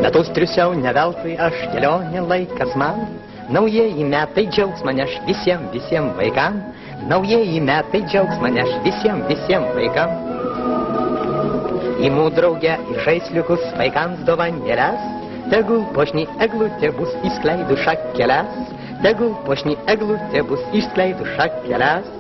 Metus triusiau ne veltui aš, kelionė laikas man. Naujieji metai džiaugs mane aš visiems vaikam. Naujieji metai džiaugs mane aš visiems vaikam. Imu drauge į žaisliukus vaikams dovanėles. Tegul puošni eglutė bus išskleidu šakeles. Tegul puošni eglutė bus išskleidu šakeles.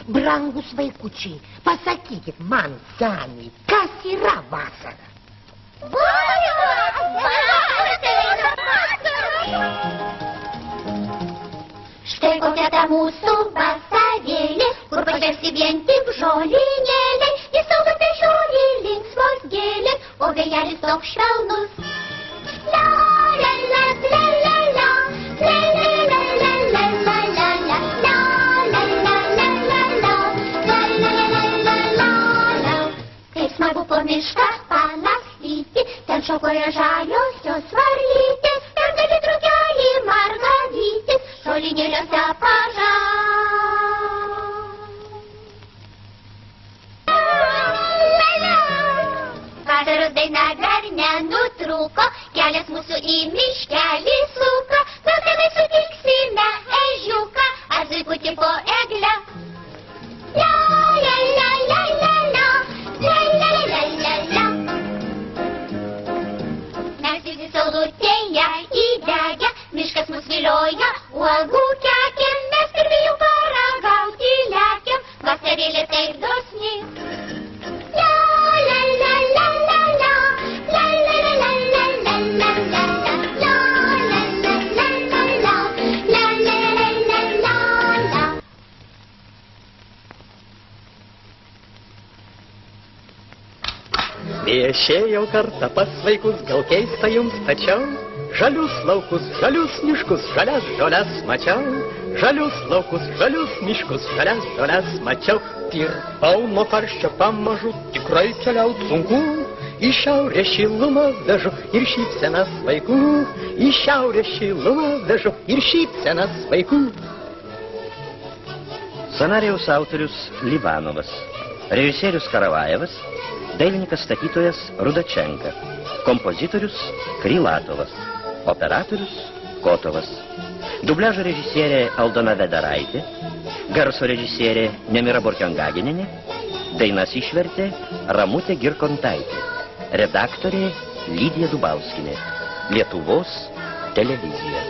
Brangus vaikučiai, pasakykit man, seniai, kas yra vasara? Štai kokia ta mūsų vasarėlė, kur pažversi vien tik žolynėliai, į saulę pešiolį linksmos gėlės, o vėjelis toks švelnus. La la la la la la, la la la la la la la la, la la la la la la, la la la la la la. Kaip smagu po mišką palakstyti, ten šokoja žaliosios varlytės, ten gali drugelį margalytis, žolinėliuose paža. Vasaros daina dar nenutrūko, kelias mūsų į miškelį suka, gal tenai sutiksime ežiuką, ar zuikutį po eglę. La la la la la la, la la la la la. Mes visi saulutėje įdegę, miškas mus vilioja, uogų kekėm, mes pirmijų paragauti lekiam, vasarėlė taip dosni. La la la la la la, la la la la la la la la la, la la la la la la, la la la la la. Viešėjau kartą pas vaikus, gal keista jums, tačiau žalius laukus, žalius miškus, žalias žoles mačiau. Žalius laukus, žalius miškus, žalias žoles mačiau. Tirpau nuo karščio pamažu, tikrai keliaut sunku. Į šiaurę šilumą vežu ir šypsenas vaikų. Į šiaurę šilumą vežu ir šypsenas vaikų. Scenarijaus autorius Livanovas, režisierius Karavajevas, dailininkas statytojas Rudačenka, kompozitorius Krylatovas, operatorius Kotovas, dubliažo režisierė Aldona Vedaraitė, garso režisierė Nemira Borkiongaginienė, dainas išvertė Ramutė Girkontaitė, redaktorė Lydija Dubauskienė, Lietuvos televizija.